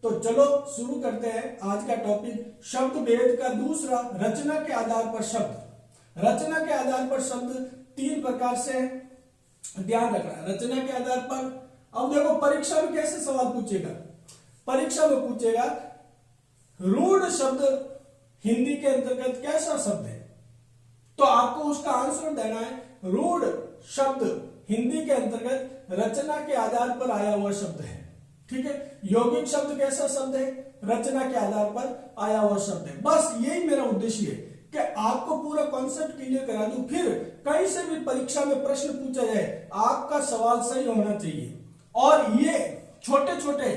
तो चलो शुरू करते हैं आज का टॉपिक शब्द भेद का दूसरा, रचना के आधार पर शब्द। रचना के आधार पर शब्द तीन प्रकार से ध्यान रखना। रचना के आधार पर अब देखो परीक्षा में कैसे सवाल पूछेगा। परीक्षा में पूछेगा रूढ़ शब्द हिंदी के अंतर्गत कैसा शब्द है, तो आपको उसका आंसर देना है रूढ़ शब्द हिंदी के अंतर्गत रचना के आधार पर आया हुआ शब्द है। ठीक है, यौगिक शब्द कैसा शब्द है, रचना के आधार पर आया हुआ शब्द है। बस यही मेरा उद्देश्य है कि आपको पूरा कॉन्सेप्ट क्लियर करा दूं, फिर कहीं से भी परीक्षा में प्रश्न पूछा जाए आपका सवाल सही होना चाहिए। और ये छोटे छोटे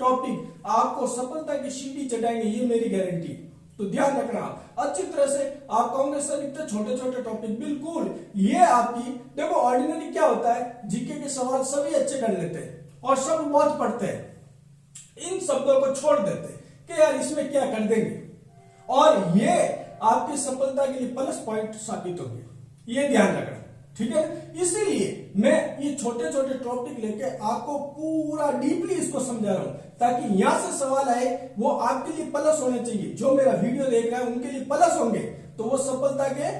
टॉपिक आपको सफलता की सीढ़ी चढ़ाएंगे, ये मेरी गारंटी। तो ध्यान रखना अच्छी तरह से। आप कहोगे सर इतने छोटे छोटे टॉपिक, बिल्कुल ये आपकी देखो ऑर्डिनरी क्या होता है, जीके के सवाल सभी अच्छे कर लेते हैं और सब बहुत पढ़ते हैं, इन शब्दों को छोड़ देते हैं कि यार इसमें क्या कर देंगे, और ये आपकी सफलता के लिए प्लस पॉइंट साबित होंगे, ये ध्यान रखना। ठीक है, इसीलिए मैं ये छोटे छोटे टॉपिक लेके आपको पूरा डीपली इसको समझा रहा हूं, ताकि यहां से सवाल आए वो आपके लिए प्लस होने चाहिए। जो मेरा वीडियो देख रहा है उनके लिए प्लस होंगे, तो वो सफलता के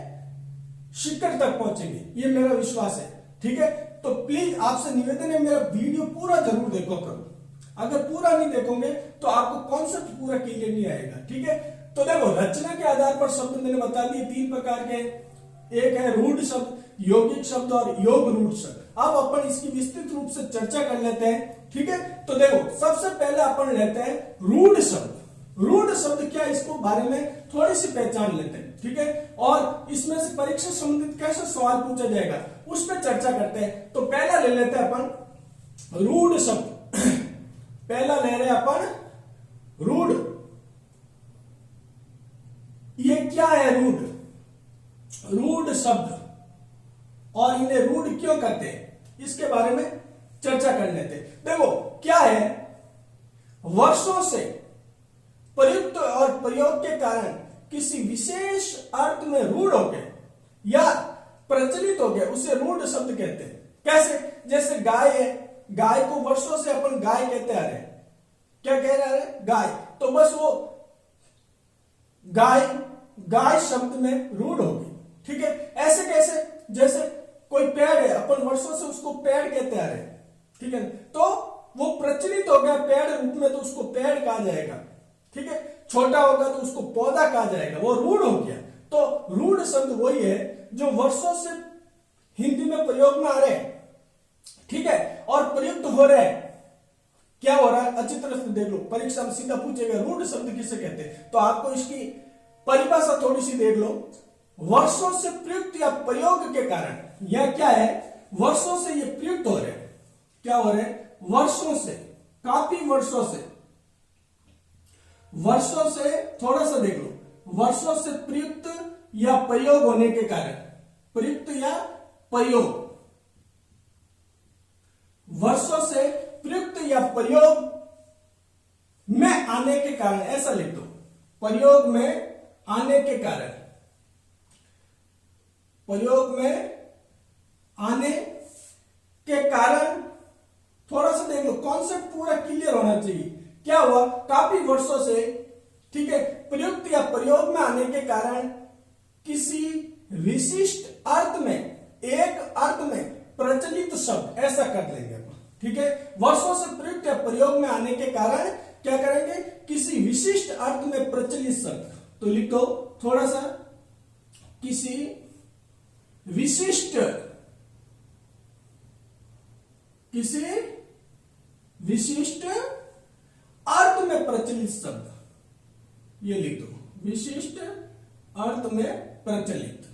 शिखर तक पहुंचेंगे, ये मेरा विश्वास है। ठीक है, तो प्लीज आपसे निवेदन है मेरा वीडियो पूरा जरूर देखो करो। अगर पूरा नहीं देखोगे तो आपको कॉन्सेप्ट पूरा क्लियर नहीं आएगा। ठीक है, तो देखो रचना के आधार पर शब्द मैंने बता दिए तीन प्रकार के, एक है रूढ़ शब्द, यौगिक शब्द और योग रूढ़ शब्द। अब अपन इसकी विस्तृत रूप से चर्चा कर लेते हैं। ठीक है, तो देखो सबसे पहले अपन लेते हैं रूढ़ शब्द। रूढ़ शब्द क्या, इसको बारे में थोड़ी सी पहचान लेते हैं। ठीक है, और इसमें से परीक्षा संबंधित कैसे सवाल पूछा जाएगा उस पर चर्चा करते हैं। तो पहला ले लेते हैं अपन रूढ़ शब्द। पहला ले रहे हैं अपन रूढ़। ये क्या है रूढ़? रूढ़ शब्द, और इन्हें रूढ़ क्यों कहते हैं इसके बारे में चर्चा कर लेते हैं। देखो क्या है, वर्षों से प्रयुक्त और प्रयोग के कारण किसी विशेष अर्थ में रूढ़ हो गए या प्रचलित हो गए, उसे रूढ़ शब्द कहते हैं। कैसे, जैसे गाय है, गाय को वर्षों से अपन गाय कहते आ रहे हैं। क्या कह रहे हैं? गाय। तो बस वो गाय गाय शब्द में रूढ़ होगी। ठीक है, ऐसे कैसे, जैसे कोई पेड़ है, अपन वर्षों से उसको पेड़ कहते आ रहे हैं। ठीक है, तो वो प्रचलित हो गया पेड़ रूप में, तो उसको पेड़ कहा जाएगा। ठीक है, छोटा होगा तो उसको पौधा कहा जाएगा, वो रूढ़ हो गया। तो रूढ़ शब्द वही है जो वर्षों से हिंदी में प्रयोग में आ रहे हैं। ठीक है, और प्रयुक्त हो रहे हैं। क्या हो रहा है अच्छी तरह से देख लो, परीक्षा में सीधा पूछेगा रूढ़ शब्द किसे कहते हैं, तो आपको इसकी परिभाषा थोड़ी सी देख लो। वर्षों से प्रयुक्त या प्रयोग के कारण, यह क्या है, वर्षों से ये प्रयुक्त हो रहे हैं। क्या हो रहे हैं? वर्षों से, काफी वर्षों से, वर्षों से थोड़ा सा देख लो, वर्षों से प्रयुक्त या प्रयोग होने के कारण, प्रयुक्त या प्रयोग, वर्षों से प्रयुक्त या प्रयोग में आने के कारण, ऐसा लिख दो, प्रयोग में आने के कारण, प्रयोग में आने के कारण। थोड़ा सा देख लो, कॉन्सेप्ट पूरा क्लियर होना चाहिए। क्या हुआ, काफी वर्षों से, ठीक है, प्रयुक्त या प्रयोग में आने के कारण किसी विशिष्ट अर्थ में, एक अर्थ में प्रचलित शब्द, ऐसा कर लेंगे अपन। ठीक है, वर्षों से प्रयुक्त या प्रयोग में आने के कारण क्या करेंगे, किसी विशिष्ट अर्थ में प्रचलित शब्द। तो लिखो थोड़ा सा, किसी विशिष्ट, किसी विशिष्ट अर्थ में प्रचलित शब्द, ये लिख दो, विशिष्ट अर्थ में प्रचलित।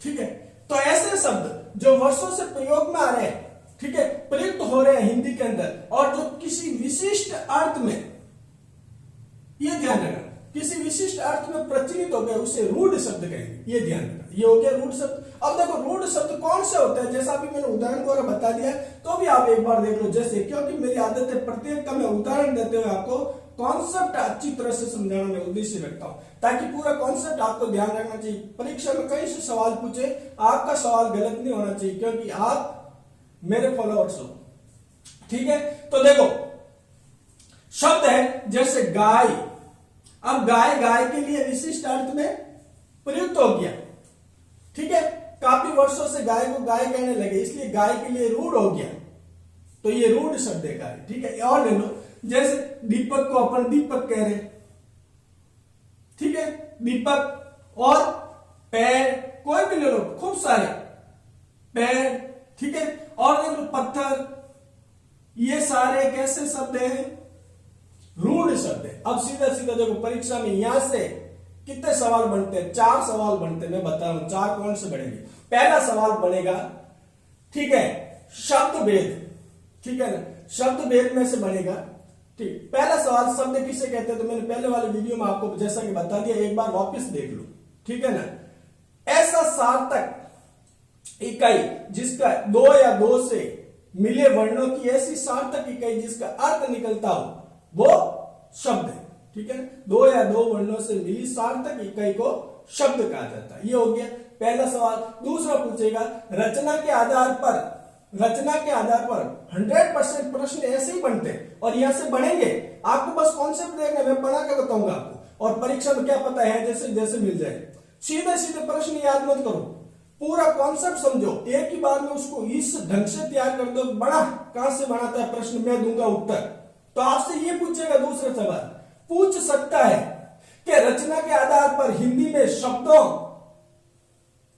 ठीक है, तो ऐसे शब्द जो वर्षों से प्रयोग में आ रहे हैं, ठीक है, प्रयुक्त हो रहे हैं हिंदी के अंदर, और जो किसी विशिष्ट अर्थ में, ये ध्यान रखना, किसी विशिष्ट अर्थ में प्रचलित हो गए, उसे रूढ़ शब्द कहेंगे। ये ध्यान रखना, ये हो गया रूढ़ शब्द। अब देखो रूढ़ शब्द कौन से होते हैं, जैसा अभी मैंने उदाहरण द्वारा बता दिया, तो भी आप एक बार देख लो। जैसे, क्योंकि मेरी आदत है प्रत्येक का मैं उदाहरण देते हुए आपको कॉन्सेप्ट अच्छी तरह से समझाना मैं उद्देश्य रखता हूं, ताकि पूरा कॉन्सेप्ट आपको ध्यान रखना चाहिए। परीक्षा में कहीं से सवाल पूछे, आपका सवाल गलत नहीं होना चाहिए, क्योंकि आप मेरे फॉलोअर्स हो। ठीक है, तो देखो शब्द है जैसे गाय। अब गाय गाय के लिए विशिष्ट अर्थ में प्रयुक्त हो गया। ठीक है, काफी वर्षों से गाय को गाय कहने लगे, इसलिए गाय के लिए रूढ़ हो गया, तो ये रूढ़ शब्द है गाय। ठीक है, और ले लो जैसे दीपक को अपन दीपक कह रहे। ठीक है, दीपक और पैर, कोई भी ले लो, खूब सारे पैर। ठीक है, और देख लो पत्थर, ये सारे कैसे शब्द हैं? रूढ़ शब्द है। अब सीधा सीधा देखो परीक्षा में यहां से कितने सवाल बनते हैं? 4 सवाल बनते हैं, मैं बता रहा हूं 4 कौन से बनेंगे। पहला सवाल बनेगा, ठीक है, शब्द भेद। ठीक है ना, शब्द भेद में से बनेगा। ठीक, पहला सवाल शब्द किसे कहते हैं? तो मैंने पहले वाले वीडियो में आपको जैसा कि बता दिया, एक बार वापस देख लो। ठीक है ना, ऐसा सार्थक इकाई जिसका 2 या 2 से मिले वर्णों की ऐसी सार्थक इकाई जिसका अर्थ निकलता हो, वो शब्द है। ठीक है, 2 या 2 वर्णों से मिली सार्थक इकाई को शब्द कहा जाता है। ये हो गया पहला सवाल। दूसरा पूछेगा, रचना के आधार पर 100% प्रश्न ऐसे ही बनते हैं और यहां से बनेंगे। आपको बस कॉन्सेप्ट देखना, मैं बना के बताऊंगा आपको, और परीक्षा में क्या पता है जैसे जैसे मिल जाए। सीधे सीधे प्रश्न याद मत करो, पूरा कॉन्सेप्ट समझो, एक ही बार में उसको इस ढंग से तैयार कर दो। बना कहां से बनाता है प्रश्न, मैं दूंगा उत्तर। तो आपसे ये पूछेगा, दूसरा सवाल पूछ सकता है कि रचना के आधार पर हिंदी में शब्दों,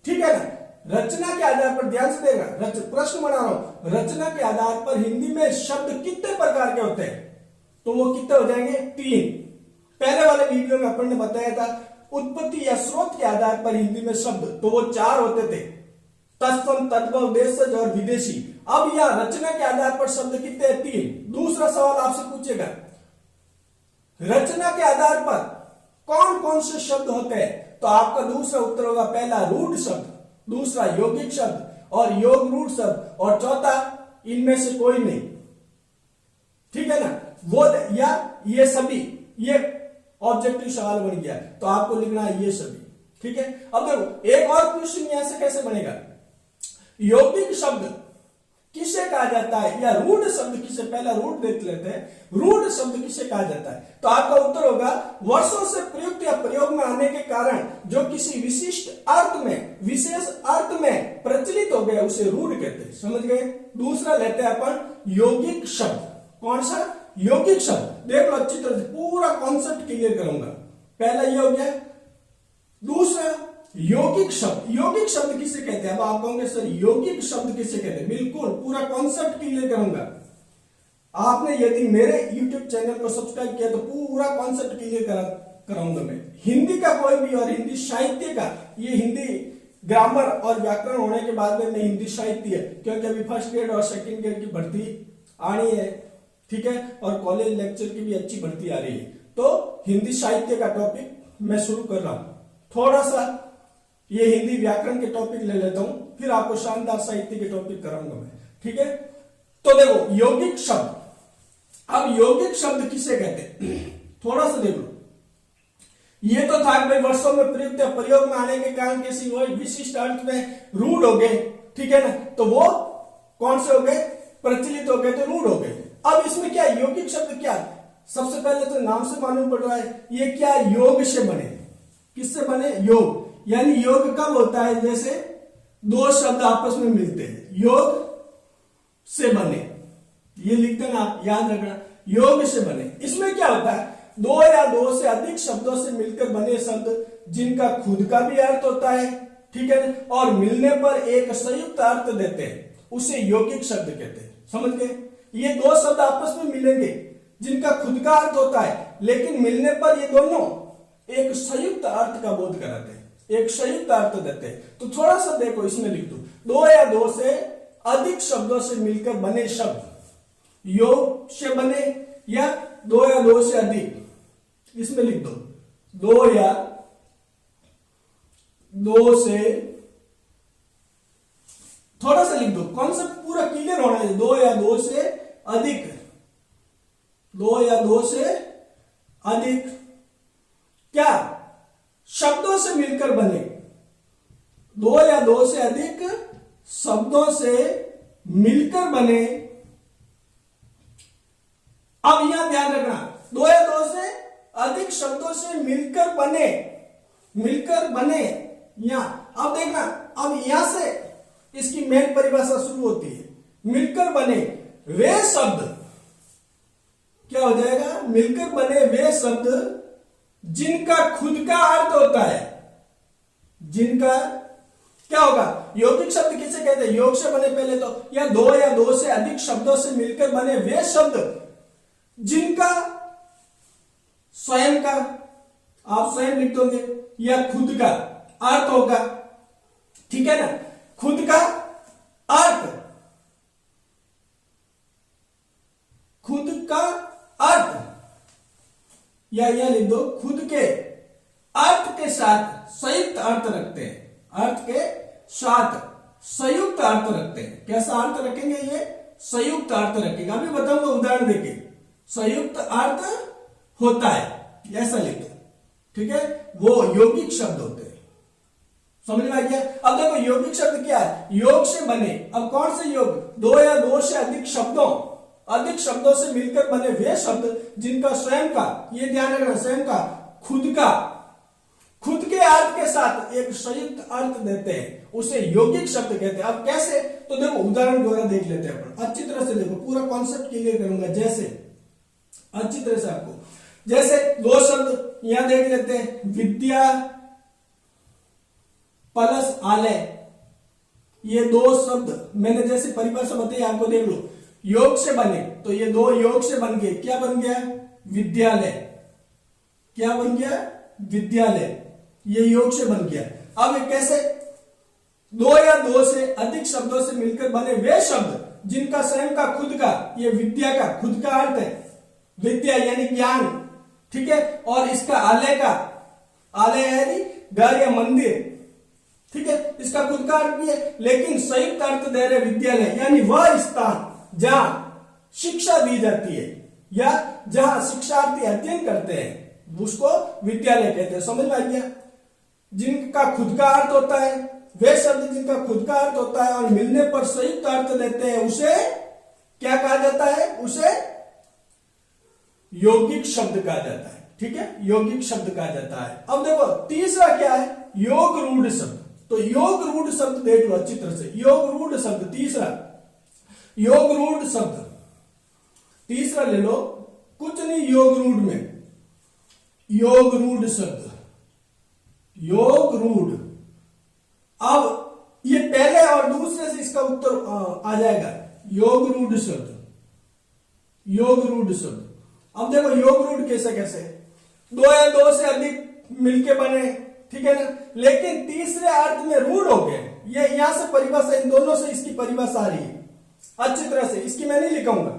ठीक है ना, रचना के आधार पर, ध्यान से देगा, प्रश्न बना रहा हूं, रचना के आधार पर हिंदी में शब्द कितने प्रकार के होते हैं? तो वो कितने हो जाएंगे? 3। पहले वाले वीडियो में अपन ने बताया था उत्पत्ति या स्रोत के आधार पर हिंदी में शब्द, तो वो 4 होते थे, तत्सम, तद्भव, देशज और विदेशी। अब यहां रचना के आधार पर शब्द कितने हैं? 3। दूसरा सवाल आपसे पूछेगा, रचना के आधार पर कौन कौन से शब्द होते हैं? तो आपका दूसरा उत्तर होगा, पहला रूढ़ शब्द, दूसरा यौगिक शब्द और योग रूढ़ शब्द, और चौथा इनमें से कोई नहीं। ठीक है ना, वो या ये सभी, ये ऑब्जेक्टिव सवाल बन गया, तो आपको लिखना है ये सभी। ठीक है, अब देखो एक और क्वेश्चन यहां से कैसे बनेगा, यौगिक शब्द किसे कहा जाता है, या रूढ़ शब्द किसे, पहला रूढ़ देख लेते हैं, रूढ़ शब्द किसे कहा जाता है? तो आपका उत्तर होगा, वर्षों से प्रयुक्त या प्रयोग में आने के कारण जो किसी विशिष्ट अर्थ में, विशेष अर्थ में प्रचलित हो गया, उसे रूढ़ कहते हैं। समझ गए? दूसरा लेते हैं अपन यौगिक शब्द। कौन सा? यौगिक शब्द। देख लो अच्छी तरह से, पूरा कॉन्सेप्ट क्लियर करूंगा। पहला ये हो गया, दूसरा यौगिक शब्द। यौगिक शब्द किसे कहते हैं? अब आप कहोगे सर यौगिक शब्द किसे कहते हैं? बिल्कुल पूरा कॉन्सेप्ट क्लियर करूंगा। आपने यदि मेरे YouTube चैनल को सब्सक्राइब किया तो पूरा कॉन्सेप्ट क्लियर कराऊंगा मैं। हिंदी का कोई भी, और हिंदी साहित्य का, ये हिंदी ग्रामर और व्याकरण होने के बाद में हिंदी साहित्य है, क्योंकि अभी फर्स्ट ग्रेड और सेकंड ग्रेड की भर्ती आनी है। ठीक है, और कॉलेज लेक्चर की भी अच्छी भर्ती आ रही है, तो हिंदी साहित्य का टॉपिक मैं शुरू कर रहा हूं। थोड़ा सा ये हिंदी व्याकरण के टॉपिक ले लेता हूं, फिर आपको शानदार साहित्य के टॉपिक कराऊंगा मैं। ठीक है, तो देखो यौगिक शब्द। अब यौगिक शब्द किसे कहते हैं? थोड़ा सा देखो, ये तो था भाई वर्षों में प्रयुक्त या प्रयोग में आने के कारण किसी विशिष्ट अर्थ में रूढ़ हो गए। ठीक है ना, तो वो कौन से हो गए? प्रचलित हो गए, तो रूढ़ हो गए। अब इसमें क्या यौगिक शब्द, क्या सबसे पहले तो नाम से मालूम पड़ रहा है, ये क्या योग से बने? किससे बने? योग। यानी योग कब होता है? जैसे 2 शब्द आपस में मिलते हैं, योग से बने, ये लिखते हैं आप, याद रखना, योग से बने। इसमें क्या होता है? 2 या 2 से अधिक शब्दों से मिलकर बने शब्द जिनका खुद का भी अर्थ होता है, ठीक है, और मिलने पर एक संयुक्त अर्थ देते हैं, उसे यौगिक शब्द कहते हैं। समझ गए? ये 2 शब्द आपस में मिलेंगे जिनका खुद का अर्थ होता है, लेकिन मिलने पर ये दोनों एक संयुक्त अर्थ का बोध कराते हैं, एक संयुक्त अर्थ देते हैं। तो थोड़ा सा देखो, इसमें लिख दो, 2 या 2 से अधिक शब्दों से मिलकर बने शब्द योग से बने, या 2 या 2 से अधिक, इसमें लिख दो 2 या 2 से, थोड़ा सा लिख दो, कॉन्सेप्ट पूरा क्लियर होना है। 2 या 2 से अधिक, 2 या 2 से अधिक क्या शब्दों से मिलकर बने, 2 या 2 से अधिक शब्दों से मिलकर बने। अब यहां ध्यान रखना, दो या दो से अधिक शब्दों से मिलकर बने, मिलकर बने यहां। अब देखना, अब यहां से इसकी मेन परिभाषा शुरू होती है। मिलकर बने वे शब्द, क्या हो जाएगा, मिलकर बने वे शब्द जिनका खुद का अर्थ होता है। जिनका क्या होगा, यौगिक शब्द किसे कहते हैं, योग से बने पहले तो, या दो से अधिक शब्दों से मिलकर बने वे शब्द जिनका स्वयं का, आप स्वयं लिख दोगे, या खुद का अर्थ होगा। ठीक है ना, खुद का अर्थ, खुद का अर्थ, या यह लिख दो, खुद के अर्थ के साथ संयुक्त अर्थ रखते हैं। अर्थ के साथ संयुक्त अर्थ रखते हैं। कैसा अर्थ रखेंगे, ये संयुक्त अर्थ रखेंगे। अभी बताऊंगा उदाहरण देके। संयुक्त अर्थ होता है, ऐसा लिखो। ठीक है, वो यौगिक शब्द होते हैं। समझ में आ गया। अब देखो यौगिक शब्द क्या है, योग से बने। अब कौन से योग, दो या दो से अधिक शब्दों से मिलकर बने वे शब्द जिनका स्वयं का, ये ध्यान रखना, स्वयं का, खुद के अर्थ के साथ एक संयुक्त अर्थ देते हैं, उसे यौगिक शब्द कहते हैं। अब कैसे, तो देखो उदाहरण द्वारा देख लेते हैं अपन। अच्छी तरह से देखो, पूरा कॉन्सेप्ट क्लियर करूंगा। जैसे अच्छी तरह से आपको, जैसे दो शब्द यहां देख लेते हैं, विद्या प्लस आलय। ये दो शब्द मैंने जैसे परिभाषा बताई आपको, देख लो, योग से बने, तो ये दो योग से बन गए, क्या बन गया, विद्यालय। क्या बन गया, विद्यालय। ये योग से बन गया। अब ये कैसे, दो या दो से अधिक शब्दों से मिलकर बने वे शब्द जिनका स्वयं का, खुद का, ये विद्या का खुद का अर्थ है, विद्या यानी ज्ञान। ठीक है, और इसका आलय का, आलय यानी घर या मंदिर। ठीक है, इसका खुद का अर्थ भी है, लेकिन संयुक्त अर्थ दे रहे विद्यालय, यानी वह स्थान जहां शिक्षा दी जाती है या जहां शिक्षार्थी अध्ययन करते हैं, उसको विद्यालय कहते हैं। समझ में आ गया। जिनका खुद का अर्थ होता है, वे शब्द जिनका खुद का अर्थ होता है और मिलने पर संयुक्त अर्थ देते हैं, उसे क्या कहा जाता है, उसे यौगिक शब्द कहा जाता है। ठीक है, यौगिक शब्द कहा जाता है। अब देखो तीसरा क्या है, योग रूढ़ शब्द। तो योग रूढ़ शब्द देख लो अच्छी तरह से। योग रूढ़ शब्द तीसरा, योग रूढ़ शब्द तीसरा ले लो, कुछ नहीं योग रूढ़ में, योग रूढ़ शब्द, योग रूढ़। अब ये पहले और दूसरे से इसका उत्तर आ जाएगा, योग रूढ़ शब्द, योग रूढ़ शब्द। अब देखो योग रूढ़ कैसे कैसे, दो या दो से अधिक मिलके बने, ठीक है ना, लेकिन तीसरे अर्थ में रूढ़ हो गए। ये यहां से परिभाषा, इन दोनों से इसकी परिभाषा आ रही है अच्छी तरह से, इसकी मैं नहीं लिखूंगा,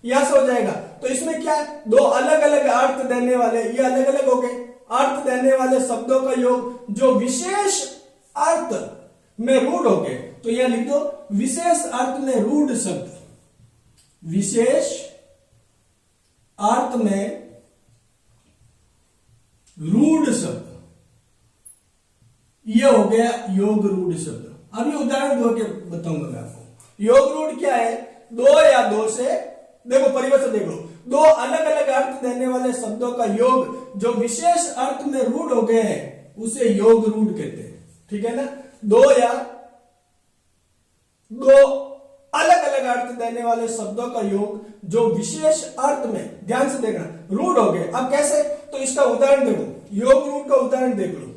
यहां से हो जाएगा। तो इसमें क्या है, दो अलग अलग अर्थ देने वाले, ये अलग अलग हो गए, अर्थ देने वाले शब्दों का योग जो विशेष अर्थ में रूढ़ हो गए। तो यह लिख दो, विशेष अर्थ में रूढ़ शब्द, विशेष अर्थ में रूढ़ शब्द, यह हो गया योग रूढ़ शब्द। अभी उदाहरण दो के बताऊंगा मैं आपको। योग रूढ़ क्या है, दो या दो से, देखो परिभाषा देख लो, दो अलग अलग अर्थ देने वाले शब्दों का योग जो विशेष अर्थ में रूढ़ हो गए हैं, उसे योग रूढ़ कहते हैं। ठीक है ना, दो या दो अलग अलग अर्थ देने वाले शब्दों का योग जो विशेष अर्थ में, ध्यान से देखना, रूढ़ हो गए। अब कैसे, तो इसका उदाहरण देखो, योग रूढ़ का उदाहरण देख लो।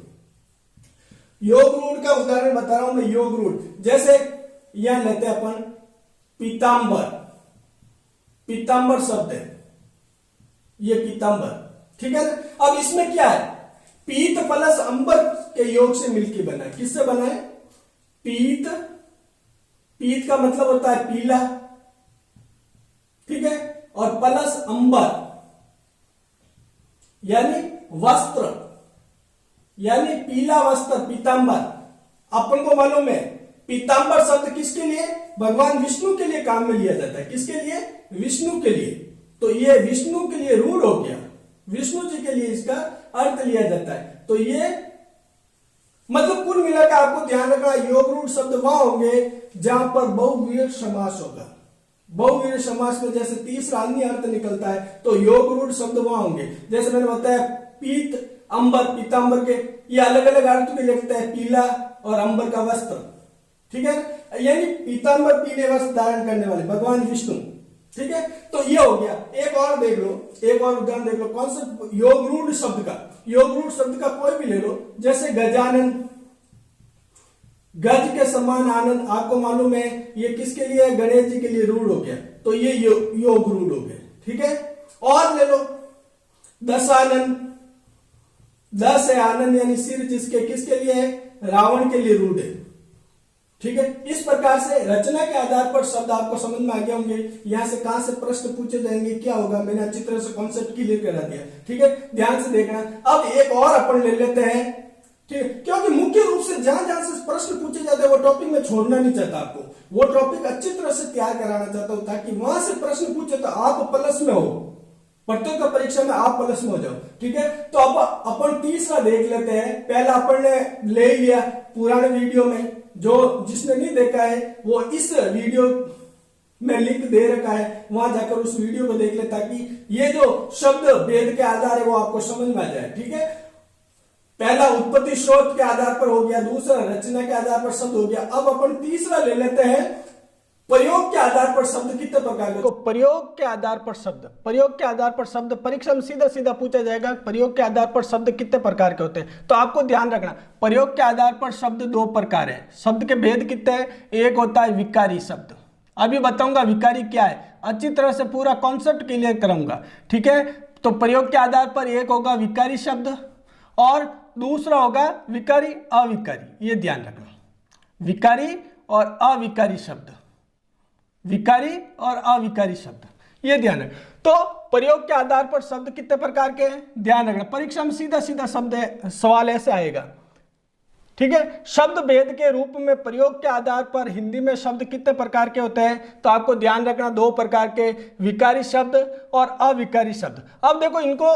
योग रूढ़ का उदाहरण बता रहा हूं मैं, योग रूढ़ जैसे यह लेते हैं अपन, पीतांबर, पीतांबर शब्द है ये, पीतांबर। ठीक है ना। अब इसमें क्या है, पीत प्लस अंबर के योग से मिलकर बना है। किससे बना है, पीत, पीत का मतलब होता है पीला, ठीक है, और प्लस अंबर यानी वस्त्र, यानी पीला वस्त्र, पीतांबर। अपन को मालूम है पीतांबर शब्द किसके लिए, भगवान विष्णु के लिए काम में लिया जाता है। किसके लिए, विष्णु के लिए। तो ये विष्णु के लिए रूढ़ हो गया, विष्णु जी के लिए इसका अर्थ लिया जाता है। तो ये मतलब कुल मिलाकर आपको ध्यान रखना, योग रूढ़ शब्द वहां होंगे जहां पर बहुव्रीहि समास होगा। बहुव्रीहि समास में जैसे तीसरा अन्य अर्थ निकलता है तो योग रूढ़ शब्द वहां होंगे। जैसे मैंने बताया पीत अंबर, पीतांबर के ये अलग अलग अर्थ भी लिखते हैं, पीला और अंबर का वस्त्र, ठीक है, यानी पीतांबर पीले वस्त्र धारण करने वाले भगवान विष्णु, ठीक है। तो ये हो गया। एक और देख लो, एक और उदाहरण देख लो कौन सा, योग रूढ़ शब्द का। योग रूढ़ शब्द का कोई भी ले लो, जैसे गजानन, गज के समान आनंद, आपको मालूम है ये किसके लिए है, गणेश जी के लिए रूढ़ हो गया, तो ये योग रूढ़ हो गया, ठीक है। और ले लो दशानन, दस है आनंद यानी सिर जिसके, किसके लिए है, रावण के लिए रूढ़ है, ठीक है। इस प्रकार से रचना के आधार पर शब्द आपको समझ में आ गए होंगे। यहां से कहां से प्रश्न पूछे जाएंगे, क्या होगा, मैंने अच्छी तरह से कॉन्सेप्ट क्लियर करा दिया, ठीक है, ध्यान से देखना। अब एक और अपन ले लेते हैं, ठीक है, क्योंकि मुख्य रूप से जहां जहां से प्रश्न पूछे जाते हैं वो टॉपिक में छोड़ना नहीं चाहता आपको, वो टॉपिक अच्छी तरह से तैयार कराना चाहता हूं ताकि वहां से प्रश्न पूछे तो आप प्लस में हो, प्रतियोगिता परीक्षा में आप प्लस में हो जाओ, ठीक है। तो अब अपन तीसरा देख लेते हैं। पहला अपन ने ले लिया पुराने वीडियो में, जो जिसने नहीं देखा है वो इस वीडियो में लिंक दे रखा है, वहां जाकर उस वीडियो को देख ले ताकि ये जो शब्द वेद के आधार है वो आपको समझ में आ जाए, ठीक है। पहला उत्पत्ति स्रोत के आधार पर हो गया, दूसरा रचना के आधार पर शब्द हो गया। अब अपन तीसरा ले लेते हैं, प्रयोग के आधार पर शब्द कितने प्रकार के, प्रयोग के आधार पर शब्द, प्रयोग के आधार पर शब्द परीक्षा में सीधा सीधा पूछा जाएगा, प्रयोग के आधार पर शब्द कितने प्रकार के होते हैं। तो आपको ध्यान रखना, प्रयोग के आधार पर शब्द दो प्रकार है, शब्द के भेद कितने हैं, एक होता है विकारी शब्द, अभी बताऊंगा विकारी क्या है, अच्छी तरह से पूरा कॉन्सेप्ट क्लियर करूंगा, ठीक है। तो प्रयोग के आधार पर एक होगा विकारी शब्द और दूसरा होगा विकारी अविकारी, ये ध्यान रखना, विकारी और अविकारी शब्द, विकारी और अविकारी शब्द, ये ध्यान रखना। तो प्रयोग के आधार पर शब्द कितने प्रकार के हैं, ध्यान रखना, परीक्षा में सीधा सीधा शब्द है, सवाल ऐसे आएगा, ठीक है। शब्द भेद के रूप में प्रयोग के आधार पर हिंदी में शब्द कितने प्रकार के होते हैं, तो आपको ध्यान रखना दो प्रकार के, विकारी शब्द और अविकारी शब्द। अब देखो इनको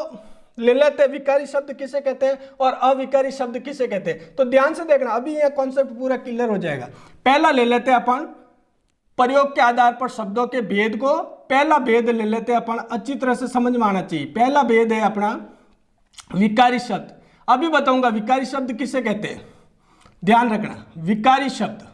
ले लेते हैं, विकारी शब्द किसे कहते हैं और अविकारी शब्द किसे कहते हैं, तो ध्यान से देखना, अभी यह कॉन्सेप्ट पूरा क्लियर हो जाएगा। पहला ले लेते हैं अपन प्रयोग के आधार पर शब्दों के भेद को, पहला भेद ले लेते हैं अपन, अच्छी तरह से समझ में आना चाहिए। पहला भेद है अपना विकारी शब्द, अभी बताऊंगा विकारी शब्द किसे कहते हैं, ध्यान रखना विकारी शब्द।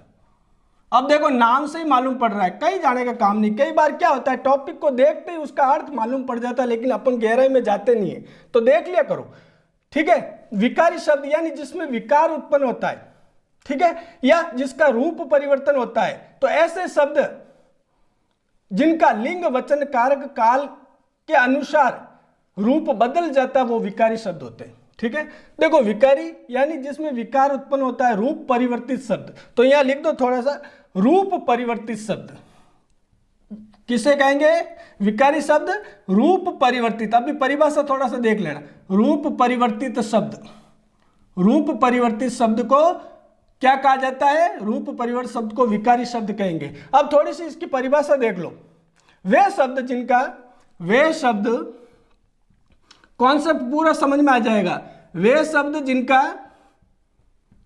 अब देखो नाम से ही मालूम पड़ रहा है, कहीं जाने का काम नहीं, कई बार क्या होता है टॉपिक को देखते ही उसका अर्थ मालूम पड़ जाता है लेकिन अपन गहराई में जाते नहीं है, तो देख लिया करो, ठीक है। विकारी शब्द यानी जिसमें विकार उत्पन्न होता है, ठीक है, या जिसका रूप परिवर्तन होता है, तो ऐसे शब्द जिनका लिंग वचन कारक काल के अनुसार रूप बदल जाता है वो विकारी शब्द होते हैं, ठीक है। देखो विकारी यानी जिसमें विकार उत्पन्न होता है, रूप परिवर्तित शब्द, तो यहां लिख दो थोड़ा सा, रूप परिवर्तित शब्द किसे कहेंगे, विकारी शब्द रूप परिवर्तित। अभी परिभाषा थोड़ा सा देख लेना, रूप परिवर्तित शब्द, रूप परिवर्तित शब्द को क्या कहा जाता है, रूप परिवर्तित शब्द को विकारी शब्द कहेंगे। अब थोड़ी सी इसकी परिभाषा देख लो, वे शब्द जिनका, वे शब्द, कॉन्सेप्ट पूरा समझ में आ जाएगा, वे शब्द जिनका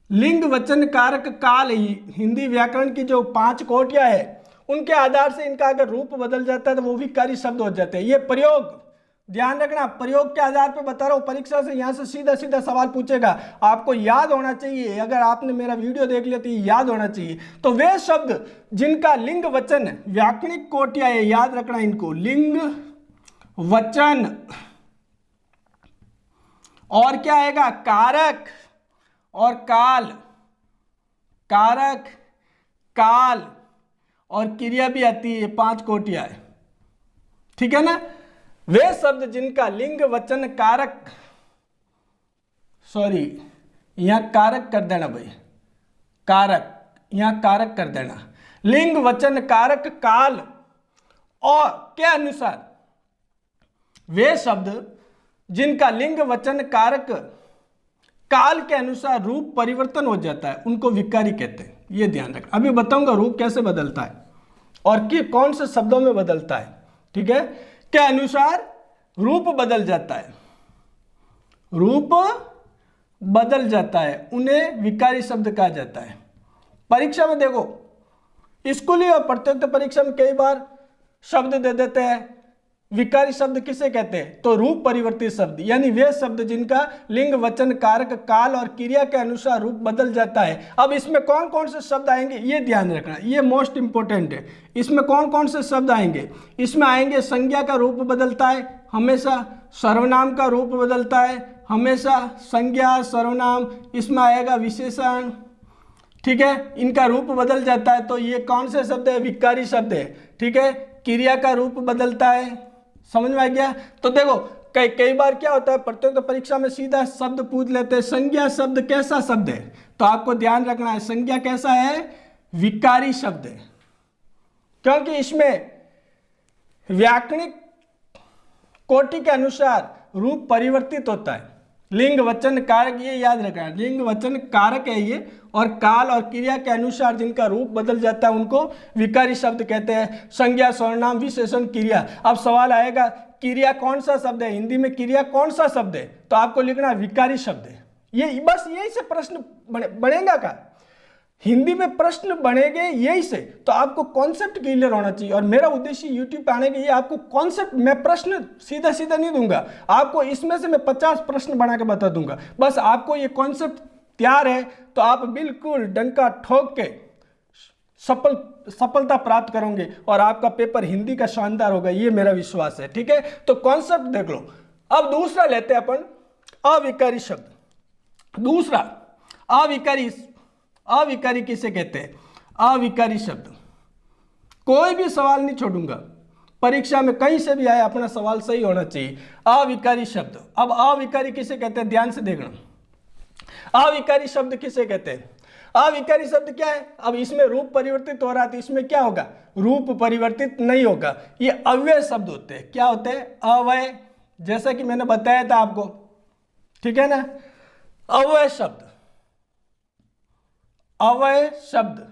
लिंग वचन कारक काल, हिंदी व्याकरण की जो 5 कोटियां है उनके आधार से इनका अगर रूप बदल जाता है तो वो विकारी शब्द हो जाते हैं। ये प्रयोग, ध्यान रखना, प्रयोग के आधार पर बता रहा हूं, परीक्षा से यहां से सीधा सीधा सवाल पूछेगा, आपको याद होना चाहिए, अगर आपने मेरा वीडियो देख लिया तो याद होना चाहिए। तो वे शब्द जिनका लिंग वचन व्याकरणिक कोटियां है, याद रखना इनको, लिंग वचन और क्या आएगा, कारक और काल, कारक काल और क्रिया भी आती है, 5 कोटियां है, ठीक है ना। वे शब्द जिनका लिंग वचन कारक, सॉरी यहां कारक कर देना भाई, कारक, यहां कारक कर देना, लिंग वचन कारक काल और के अनुसार, वे शब्द जिनका लिंग वचन कारक काल के अनुसार रूप परिवर्तन हो जाता है उनको विकारी कहते हैं, ये ध्यान रखना। अभी बताऊंगा रूप कैसे बदलता है और कि कौन से शब्दों में बदलता है, ठीक है, के अनुसार रूप बदल जाता है, रूप बदल जाता है उन्हें विकारी शब्द कहा जाता है। परीक्षा में देखो, स्कूली और प्रत्युक्त परीक्षा में कई बार शब्द दे देते हैं। विकारी शब्द किसे कहते हैं? तो रूप परिवर्तित शब्द, यानी वे शब्द जिनका लिंग, वचन, कारक, काल और क्रिया के अनुसार रूप बदल जाता है। अब इसमें कौन कौन से शब्द आएंगे ये ध्यान रखना, ये मोस्ट इंपोर्टेंट है। इसमें कौन कौन से शब्द आएंगे? इसमें आएंगे संज्ञा का रूप बदलता है हमेशा, सर्वनाम का रूप बदलता है हमेशा, संज्ञा, सर्वनाम, इसमें आएगा विशेषण, ठीक है, इनका रूप बदल जाता है। तो ये कौन से शब्द है? विकारी शब्द है, ठीक है। क्रिया का रूप बदलता है, समझ में आ गया? तो देखो कई बार क्या होता है, प्रत्युक्त परीक्षा में सीधा शब्द पूछ लेते हैं, संज्ञा शब्द कैसा शब्द है? तो आपको ध्यान रखना है संज्ञा कैसा है? विकारी शब्द है, क्योंकि इसमें व्याकरणिक कोटि के अनुसार रूप परिवर्तित होता है। लिंग, वचन, कारक, ये याद रखना, लिंग, वचन, कारक है ये, और काल और क्रिया के अनुसार जिनका रूप बदल जाता है उनको विकारी शब्द कहते हैं। संज्ञा, सर्वनाम, विशेषण, क्रिया। अब सवाल आएगा क्रिया कौन सा शब्द है? हिंदी में क्रिया कौन सा शब्द है? तो आपको लिखना विकारी शब्द है। ये बस यही से प्रश्न बनेगा का, हिंदी में प्रश्न बनेंगे यही से। तो आपको कॉन्सेप्ट क्लियर होना चाहिए, और मेरा उद्देश्य यूट्यूब पे आने के ये आपको कॉन्सेप्ट, मैं प्रश्न सीधा सीधा नहीं दूंगा आपको, इसमें से मैं 50 प्रश्न बना के बता दूंगा। बस आपको ये कॉन्सेप्ट तैयार है तो आप बिल्कुल डंका ठोक के सफलता प्राप्त करोगे और आपका पेपर हिंदी का शानदार होगा, ये मेरा विश्वास है, ठीक है। तो कॉन्सेप्ट देख लो। अब दूसरा लेते हैं अपन, अविकारी शब्द। दूसरा अविकारी किसे कहते हैं? अविकारी शब्द, कोई भी सवाल नहीं छोड़ूंगा, परीक्षा में कहीं से भी आए अपना सवाल सही होना चाहिए। अविकारी शब्द। अब अविकारी किसे कहते हैं? ध्यान से देखना, अविकारी शब्द किसे कहते हैं? अविकारी शब्द क्या है? अब इसमें रूप परिवर्तित हो रहा है तो इसमें क्या होगा? रूप परिवर्तित नहीं होगा, ये अव्यय शब्द होते हैं। क्या होते हैं? अव्यय, जैसा कि मैंने बताया था आपको, ठीक है ना। अव्यय शब्द, अव्यय शब्द,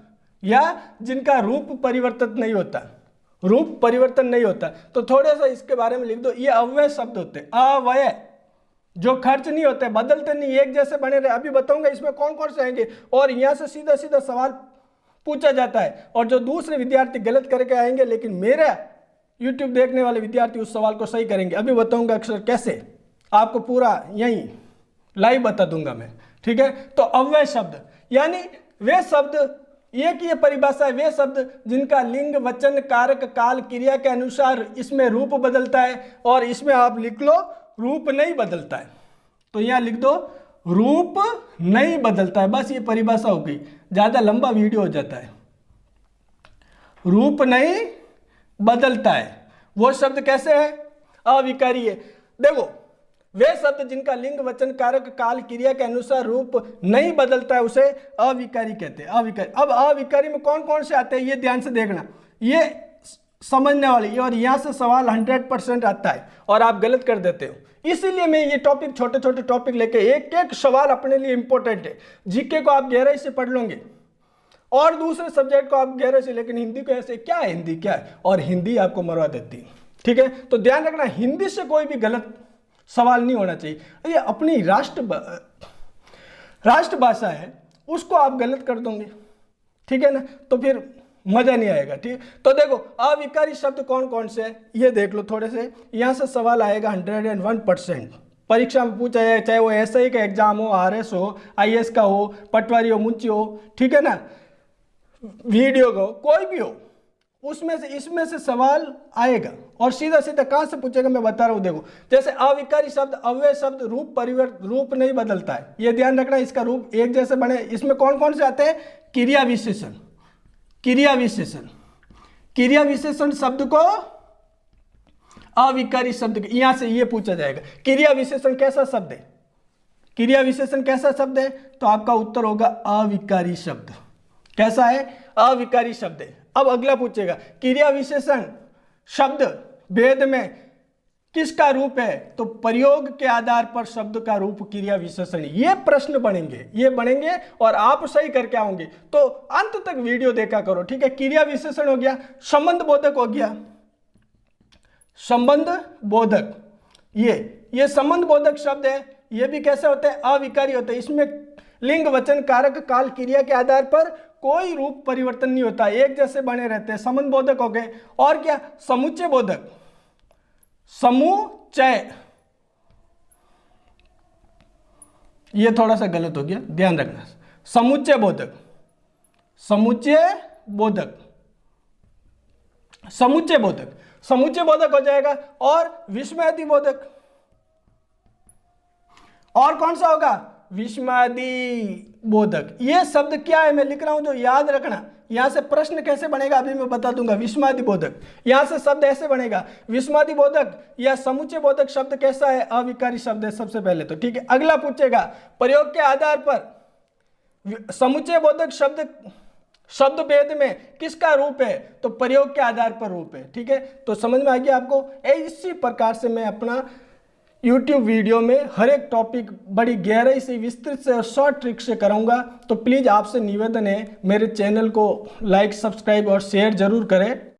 या जिनका रूप परिवर्तित नहीं होता, रूप परिवर्तन नहीं होता। तो थोड़ा सा इसके बारे में लिख दो, ये अव्यय शब्द होते हैं। अव्यय जो खर्च नहीं होते, बदलते नहीं, एक जैसे बने रहे। अभी बताऊंगा इसमें कौन कौन से आएंगे, और यहां से सीधा सीधा सवाल पूछा जाता है, और जो दूसरे विद्यार्थी गलत करके आएंगे, लेकिन मेरा यूट्यूब देखने वाले विद्यार्थी उस सवाल को सही करेंगे। अभी बताऊंगा अक्सर कैसे, आपको पूरा यही लाइव बता दूंगा मैं, ठीक है। तो अव्यय शब्द यानी वे शब्द, एक ये परिभाषा है, वे शब्द जिनका लिंग, वचन, कारक, काल, क्रिया के अनुसार इसमें रूप बदलता है। और इसमें आप लिख लो रूप नहीं बदलता है, तो यहां लिख दो रूप नहीं बदलता है, बस ये परिभाषा हो गई, ज्यादा लंबा वीडियो हो जाता है। रूप नहीं बदलता है, वो शब्द कैसे है? अविकारी है। देखो वे शब्द जिनका लिंग, वचन, कारक, काल, क्रिया के अनुसार रूप नहीं बदलता है उसे अविकारी कहते हैं। अविकारी। अब अविकारी में कौन कौन से आते हैं ये ध्यान से देखना, ये समझने वाली, और यहां से सवाल 100% आता है और आप गलत कर देते हो। इसीलिए मैं ये टॉपिक, छोटे छोटे टॉपिक लेके, एक एक सवाल अपने लिए इंपॉर्टेंट है। जीके को आप गहराई से पढ़ लोगे और दूसरे सब्जेक्ट को आप गहराई से, लेकिन हिंदी को ऐसे क्या है, हिंदी क्या है, और हिंदी आपको मरवा देती है, ठीक है। तो ध्यान रखना, हिंदी से कोई भी गलत सवाल नहीं होना चाहिए। ये अपनी राष्ट्रभाषा है, उसको आप गलत कर दोगे, ठीक है ना, तो फिर मजा नहीं आएगा, ठीक। तो देखो अविकारी शब्द कौन कौन से हैं ये देख लो थोड़े से, यहां से सवाल आएगा 101%। परीक्षा में पूछा जाए, चाहे वो SI का एग्जाम हो, RS हो, IS का हो, पटवारी हो, मुंशी हो, ठीक है ना, वीडियो का हो, कोई भी हो, उसमें से इसमें से सवाल आएगा। और सीधा सीधा कहां से पूछेगा मैं बता रहा हूं। देखो जैसे अविकारी शब्द, अव्यय शब्द, रूप नहीं बदलता है, ये ध्यान रखना, इसका रूप एक जैसे बने। इसमें कौन कौन से आते हैं? क्रिया विशेषण, क्रिया विशेषण, क्रिया विशेषण शब्द को अविकारी शब्द, यहां से ये पूछा जाएगा क्रिया विशेषण कैसा शब्द है, क्रिया विशेषण कैसा शब्द है, तो आपका उत्तर होगा अविकारी शब्द। कैसा है? अविकारी शब्द है। अब अगला पूछेगा क्रिया विशेषण शब्द भेद में किसका रूप है, तो प्रयोग के आधार पर शब्द का रूप क्रिया विशेषण। ये प्रश्न बनेंगे, ये बनेंगे और आप सही करके आओगे, तो अंत तक वीडियो देखा करो, ठीक है। क्रिया विशेषण हो गया, संबंध बोधक हो गया, संबंध बोधक, ये संबंध बोधक शब्द है, ये भी कैसे होते हैं, अविकारी होते हैं। इसमें लिंग, वचन, कारक, काल, क्रिया के आधार पर कोई रूप परिवर्तन नहीं होता, एक जैसे बने रहते हैं। संबंध बोधक हो गए। और क्या, समुच्चय बोधक, समुच्चय, ये थोड़ा सा गलत हो गया, ध्यान रखना। समुच्चय बोधक, समुच्चय बोधक, समुच्चय बोधक, समुच्चय बोधक हो जाएगा। और विस्मयादि बोधक, और कौन सा होगा, विस्मयादि बोधक। ये शब्द क्या है मैं लिख रहा हूं जो याद रखना, यहां से प्रश्न कैसे बनेगा अभी मैं बता दूंगा। विस्मयादि बोधक, यहां से शब्द ऐसे बनेगा, विस्मयादि बोधक या समुच्चय बोधक शब्द कैसा है, अविकारी शब्द है सबसे पहले तो, ठीक है। अगला पूछेगा, प्रयोग के आधार पर समुच्चय बोधक शब्द भेद में किसका रूप है, तो प्रयोग के आधार पर रूप है, ठीक है। तो समझ में आ गया आपको। इसी प्रकार से मैं अपना YouTube वीडियो में हर एक टॉपिक बड़ी गहराई से, विस्तृत से और शॉर्ट ट्रिक से कराऊंगा। तो प्लीज़ आपसे निवेदन है, मेरे चैनल को लाइक, सब्सक्राइब और शेयर जरूर करें।